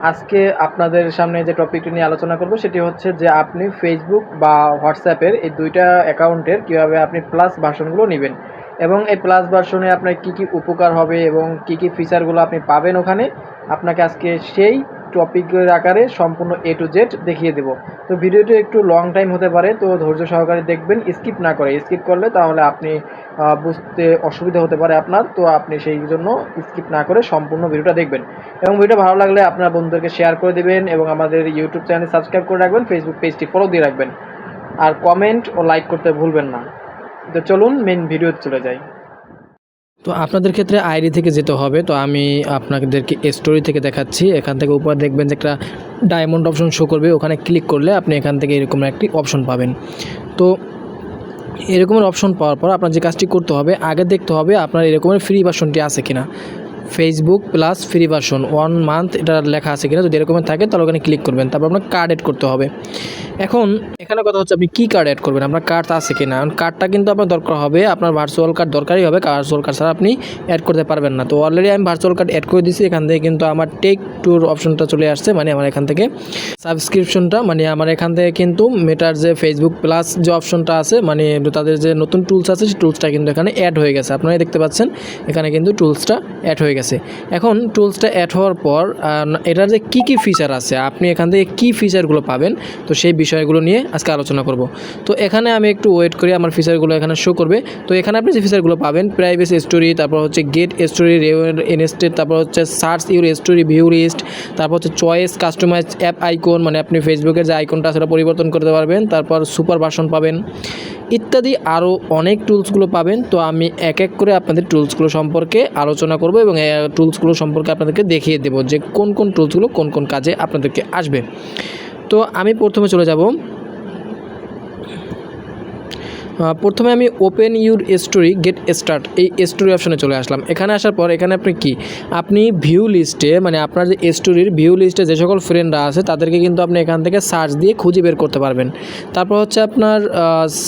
আজকে আপনাদের সামনে যে টপিকটি নিয়ে আলোচনা করব সেটি হচ্ছে যে আপনি ফেসবুক বা হোয়াটসঅ্যাপের এই দুইটা অ্যাকাউন্টের কীভাবে আপনি প্লাস ভার্সনগুলো নেবেন এবং এই প্লাস ভার্সনে আপনার কী কী উপকার হবে এবং কী কী ফিচারগুলো আপনি পাবেন ওখানে আপনাকে আজকে সেই টপিকের আকারে সম্পূর্ণ এ টু জেড দেখিয়ে দেব। তো ভিডিওটি একটু লং টাইম হতে পারে, তো ধৈর্য সহকারে দেখবেন, স্কিপ না করে। স্কিপ করলে তাহলে আপনি বুঝতে অসুবিধা হতে পারে আপনার, তো আপনি সেই জন্য স্কিপ না করে সম্পূর্ণ ভিডিওটা দেখবেন এবং ভিডিও ভালো লাগলে আপনার বন্ধুদেরকে শেয়ার করে দেবেন এবং আমাদের ইউটিউব চ্যানেল সাবস্ক্রাইব করে রাখবেন, ফেসবুক পেজটি ফলো দিয়ে রাখবেন আর কমেন্ট ও লাইক করতে ভুলবেন না। তো চলুন মেন ভিডিওতে চলে যাই। তো আপনাদের ক্ষেত্রে আইডি থেকে যেতে হবে। তো আমি আপনাদেরকে স্টোরি থেকে দেখাচ্ছি। এখান থেকে উপরে দেখবেন যে একটা ডায়মন্ড অপশন শো করবে, ওখানে ক্লিক করলে আপনি এখান থেকে এরকম একটি অপশন পাবেন। তো এরকমের অপশন পাওয়ার পর আপনার যে কাজটি করতে হবে, আগে দেখতে হবে আপনার এরকমের ফ্রি ভার্সনটি আছে কিনা। Facebook plus free version 1 month এটা লেখা আছে কিনা। যদি এরকমের থাকে তাহলে ওখানে ক্লিক করবেন, তারপর আপনার কার্ড অ্যাড করতে হবে। এখন এখানে কথা হচ্ছে আপনি কী কার্ড অ্যাড করবেন, আপনার কার্ড আছে কিনা। কার্ডটা কিন্তু আপনার দরকার হবে, আপনার ভার্চুয়াল কার্ড দরকারই হবে, ভার্চুয়াল কার্ড ছাড়া আপনি অ্যাড করতে পারবেন না। তো অলরেডি আমি ভার্চুয়াল কার্ড অ্যাড করে দিয়েছি। এখান থেকে কিন্তু আমার টেক ট্যুর অপশনটা চলে আসছে, মানে আমার এখান থেকে সাবস্ক্রিপশনটা, মানে আমার এখান থেকে কিন্তু মেটার যে ফেসবুক প্লাস যে অপশনটা আছে, মানে তাদের যে নতুন টুলস আছে সেই টুলসটা কিন্তু এখানে অ্যাড হয়ে গেছে। আপনারা দেখতে পাচ্ছেন এখানে কিন্তু টুলসটা অ্যাড হয়ে গেছে। এখন টুলসটা অ্যাড হওয়ার পর এটার যে কী কী ফিচার আছে, আপনি এখান থেকে কী ফিচারগুলো পাবেন, তো সেই বিষয়গুলো নিয়ে আজকে আলোচনা করব। তো এখানে আমি একটু ওয়েট করি, আমার ফিচারগুলো এখানে শো করবে। তো এখানে আপনি যে ফিচারগুলো পাবেন, প্রাইভেসি স্টোরি, তারপর হচ্ছে গেট স্টোরি ইনস্টেড, তারপর হচ্ছে search your story view list, তারপর হচ্ছে চয়েস কাস্টমাইজ অ্যাপ আইকন, মানে আপনি ফেসবুকের যে আইকনটা সেটা পরিবর্তন করতে পারবেন, তারপর সুপার ভার্সন পাবেন ইত্যাদি আরও অনেক টুলসগুলো পাবেন। তো আমি এক এক করে আপনাদের টুলসগুলো সম্পর্কে আলোচনা করব এবং টুলসগুলো সম্পর্কে আপনাদেরকে দেখিয়ে দেবো যে কোন কোন টুলসগুলো কোন কোন কাজে আপনাদেরকে আসবে। তো আমি প্রথমে চলে যাব, প্রথমে আমি open your story get start এই স্টোরি অপশানে চলে আসলাম। এখানে আসার পর এখানে আপনি ভিউ লিস্টে, মানে আপনার যে স্টোরির ভিউ লিস্টে যে সকল ফ্রেন্ডরা আছে তাদেরকে কিন্তু আপনি এখান থেকে সার্চ দিয়ে খুঁজে বের করতে পারবেন। তারপর হচ্ছে আপনার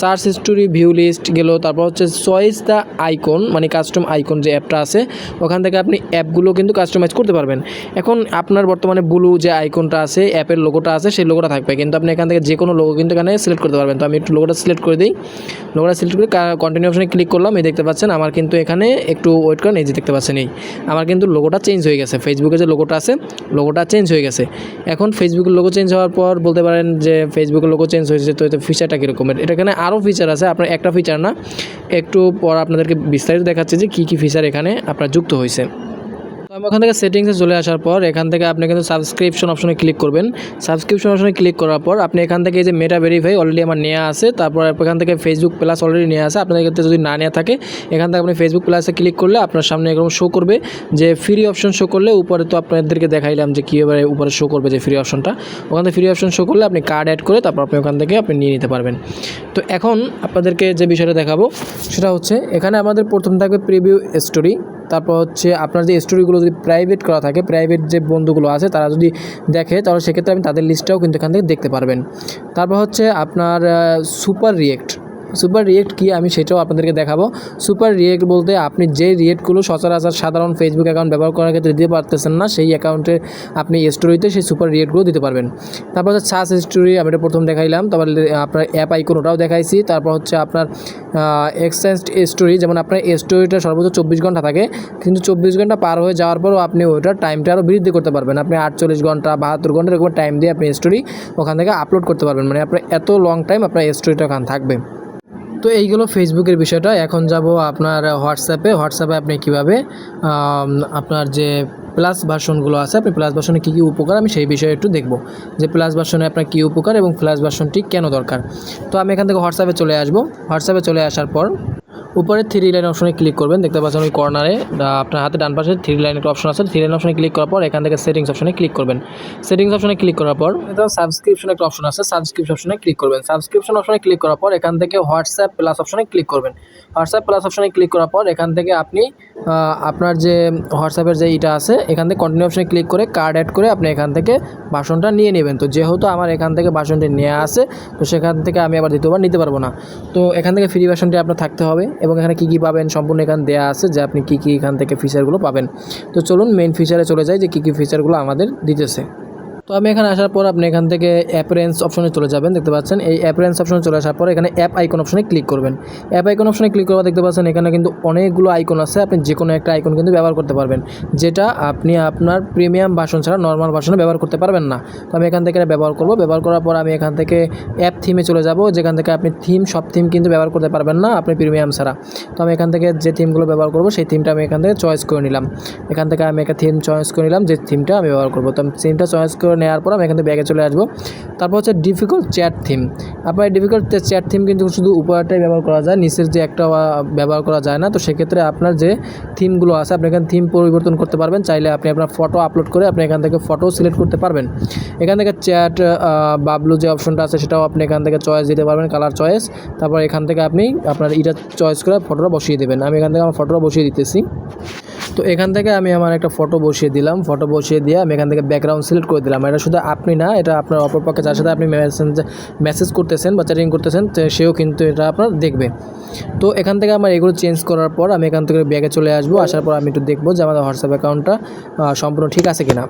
সার্চ স্টোরি ভিউ লিস্ট গেল, তারপর হচ্ছে চয়েস দ্য আইকন, মানে কাস্টম আইকন যে অ্যাপটা আছে ওখান থেকে আপনি অ্যাপগুলো কিন্তু কাস্টমাইজ করতে পারবেন। এখন আপনার বর্তমানে ব্লু যে আইকনটা আছে, অ্যাপের লোগোটা আছে, সেই লোগোটা থাকবে, কিন্তু আপনি এখান থেকে যে কোনো লোগো কিন্তু এখানে সিলেক্ট করতে পারবেন। তো আমি একটু লোগোটা সিলেক্ট করে দিই, লোগোটা সিলেক্ট করে কন্টিনিউ অপশনে ক্লিক করলাম। এই দেখতে পাচ্ছেন আমার কিন্তু এখানে একটু ওয়েট করেন, এই যে দেখতে পাচ্ছেন এই আমার কিন্তু লোগোটা চেঞ্জ হয়ে গেছে, ফেসবুকের যে লোগোটা আছে লোগোটা চেঞ্জ হয়ে গেছে। এখন ফেসবুকের লোগো চেঞ্জ হওয়ার পর বলতে পারেন যে ফেসবুকের লোগো চেঞ্জ হয়েছে, তো এতে ফিচারটা কীরকমের, এটা এখানে আরও ফিচার আছে। আপনার একটা ফিচার না, একটু পর আপনাদেরকে বিস্তারিত দেখাচ্ছে যে কী কী ফিচার এখানে আপনার যুক্ত হয়েছে। তো আমি ওখান থেকে সেটিংসে চলে আসার পর এখান থেকে আপনি কিন্তু সাবস্ক্রিপশন অপশনে ক্লিক করবেন। সাবস্ক্রিপশন অপশনে ক্লিক করার পর আপনি এখান থেকে যে মেটা ভেরিফাই অলরেডি আমার নেওয়া আছে, তারপর এখান থেকে ফেসবুক প্লাস অলরেডি নেওয়া আছে। আপনাদের ক্ষেত্রে যদি না নেওয়া থাকে এখান থেকে আপনি ফেসবুক প্লাসে ক্লিক করলে আপনার সামনে এরকম শো করবে যে ফ্রি অপশন শো করলে উপরে, তো আপনাদেরকে দেখাইলাম যে কীভাবে উপরে শো করবে যে ফ্রি অপশনটা, ওখান থেকে ফ্রি অপশন শো করলে আপনি কার্ড অ্যাড করে তারপর আপনি ওখান থেকে আপনি নিয়ে নিতে পারবেন। তো এখন আপনাদেরকে যে বিষয়টা দেখাবো সেটা হচ্ছে এখানে আমাদের প্রথম থাকবে প্রিভিউ স্টোরি। তারপর হচ্ছে আপনার যে স্টোরিগুলো যদি প্রাইভেট করা থাকে, প্রাইভেট যে বন্ধুগুলো আছে তারা যদি দেখে তাহলে সেক্ষেত্রে আপনি তাদের লিস্টটাও কিন্তু এখান থেকে দেখতে পারবেন। তারপর হচ্ছে আপনার সুপার রিয়েক্ট কি আমি সেটাও আপনাদেরকে দেখাবো। সুপার রিয়েক্ট বলতে আপনি যে রিয়েক্টগুলো সচরাচর সাধারণ ফেসবুক অ্যাকাউন্ট ব্যবহার করার ক্ষেত্রে দিতে পারতেছেন না, সেই অ্যাকাউন্টে আপনি স্টোরিতে সেই সুপার রিয়েক্টগুলো দিতে পারবেন। তারপর হচ্ছে সার্চ স্টোরি আমি এটা প্রথম দেখাইলাম, তারপর আপনার অ্যাপ আইকন ওটাও দেখাইছি। তারপর হচ্ছে আপনার এক্সচেঞ্জ স্টোরি, যেমন আপনার স্টোরিটা সর্বোচ্চ 24 ঘন্টা থাকে, কিন্তু 24 ঘন্টা পার হয়ে যাওয়ার পরও আপনি ওইটার টাইমটা আরও বৃদ্ধি করতে পারবেন। আপনি 48 ঘন্টা 72 ঘন্টা এরকম টাইম দিয়ে আপনি স্টোরি ওখান থেকে আপলোড করতে পারবেন, মানে আপনার এত লং টাইম আপনার স্টোরিটা ওখানে থাকবে। তো এইগুলো ফেসবুকের বিষয়টা। এখন যাব আপনার হোয়াটসঅ্যাপে আপনি কীভাবে আপনার যে প্লাস ভার্সনগুলো আছে, আপনি প্লাস ভার্সনে কী কী উপকার আমি সেই বিষয়ে একটু দেখব যে প্লাস ভার্সনে আপনার কী উপকার এবং প্লাস ভার্সনটি কেন দরকার। তো আমি এখান থেকে হোয়াটসঅ্যাপে চলে আসব। হোয়াটসঅ্যাপে চলে আসার পর উপরে 3 লাইন অপশনে ক্লিক করবেন, দেখতে পাচ্ছেন ওই কর্নারে আপনার হাতে ডান পাশে 3 লাইন একটা অপশন আছে। 3 লাইন অপশনে ক্লিক করার পর এখান থেকে সেটিংস অপশনে ক্লিক করবেন। সেটিংস অপশনে ক্লিক করার পর এটা সাবস্ক্রিপশন একটা অপশন আছে, সাবস্ক্রিপশন অপশনে ক্লিক করবেন। সাবস্ক্রিপশন অপশনে ক্লিক করার পর এখান থেকে হোয়াটসঅ্যাপ প্লাস অপশনে ক্লিক করবেন। হোয়াটসঅ্যাপ প্লাস অপশনে ক্লিক করার পর এখান থেকে আপনি আপনার যে হোয়াটসঅ্যাপের যে ইটা আছে এখান থেকে কন্টিনিউ অপশনে ক্লিক করে কার্ড অ্যাড করে আপনি এখান থেকে ভার্সনটা নিয়ে নেবেন। তো যেহেতু আমার এখান থেকে ভার্সনটি নেওয়া আছে, তো সেখান থেকে আমি আবার দ্বিতীয়বার নিতে পারবো না। তো এখান থেকে ফ্রি ভার্সনটি আপনার থাকতে হবে, হবে এবং এখানে কী কী পাবেন সম্পূর্ণ এখানে দেওয়া আছে যে আপনি কী কী এখান থেকে ফিচারগুলো পাবেন। তো চলুন মেইন ফিচারে চলে যাই যে কী কী ফিচারগুলো আমাদের দিতেছে। তো আমি এখানে আসার পর আপনি এখান থেকে অ্যাপারেন্স অপশনে চলে যাবেন, দেখতে পাচ্ছেন এই অ্যাপারেন্স অপশনে চলে আসার পর এখানে অ্যাপ আইকন অপশনে ক্লিক করবেন। অ্যাপ আইকন অপশনে ক্লিক করবা দেখতে পাচ্ছেন এখানে কিন্তু অনেকগুলো আইকন আছে, আপনি যে কোনো একটা আইকন কিন্তু ব্যবহার করতে পারবেন, যেটা আপনি আপনার প্রিমিয়াম ভার্সন ছাড়া নর্মাল ভার্সনে ব্যবহার করতে পারবেন না। তো আমি এখান থেকে এটা ব্যবহার করব। ব্যবহার করার পর আমি এখান থেকে অ্যাপ থিমে চলে যাব, যেখান থেকে আপনি সব থিম কিন্তু ব্যবহার করতে পারবেন না আপনি প্রিমিয়াম ছাড়া। তো আমি এখান থেকে যে থিমগুলো ব্যবহার করব সেই থিমটা আমি এখান থেকে চয়েস করে নিলাম। এখান থেকে আমি একটা থিম চয়েস করে নিলাম যে থিমটা আমি ব্যবহার করব। তো আমি থিমটা চয়েস করে নেওয়ার পর আমি এখান থেকে ব্যাগে চলে আসবো। তারপর হচ্ছে ডিফিকাল্ট চ্যাট থিম। আপনার ডিফিকাল্ট চ্যাট থিম কিন্তু শুধু উপরটাই ব্যবহার করা যায়, নিচের যে একটা ব্যবহার করা যায় না। তো সেক্ষেত্রে আপনার যে থিমগুলো আছে আপনি এখানে থিম পরিবর্তন করতে পারবেন। চাইলে আপনি আপনার ফটো আপলোড করে আপনি এখান থেকে ফটো সিলেক্ট করতে পারবেন। এখান থেকে চ্যাট বাবলু যে অপশনটা আছে সেটাও আপনি এখান থেকে চয়েস দিতে পারবেন, কালার চয়েস। তারপর এখান থেকে আপনি আপনার এটা চয়েস করে ফটোটা বসিয়ে দেবেন। আমি এখান থেকে আমার ফটোটা বসিয়ে দিতেছি। তো এখান থেকে আমি আমার একটা ফটো বসিয়ে দিলাম। ফটো বসিয়ে দিয়ে আমি এখান থেকে ব্যাকগ্রাউন্ড সিলেক্ট করে দিলাম। এটা শুধু আপনি না, এটা আপনার অপরপক্ষে যার সাথে আপনি মেসেজ করতেছেন বা চ্যাটিং করতেছেন সেও কিন্তু এটা আপনার দেখবে। তো এখান থেকে আমার এগুলো চেঞ্জ করার পর আমি এখান থেকে ব্যাগে চলে আসবো। আসার পর আমি একটু দেখবো যে আমাদের হোয়াটসঅ্যাপ অ্যাকাউন্টটা সম্পূর্ণ ঠিক আছে কিনা।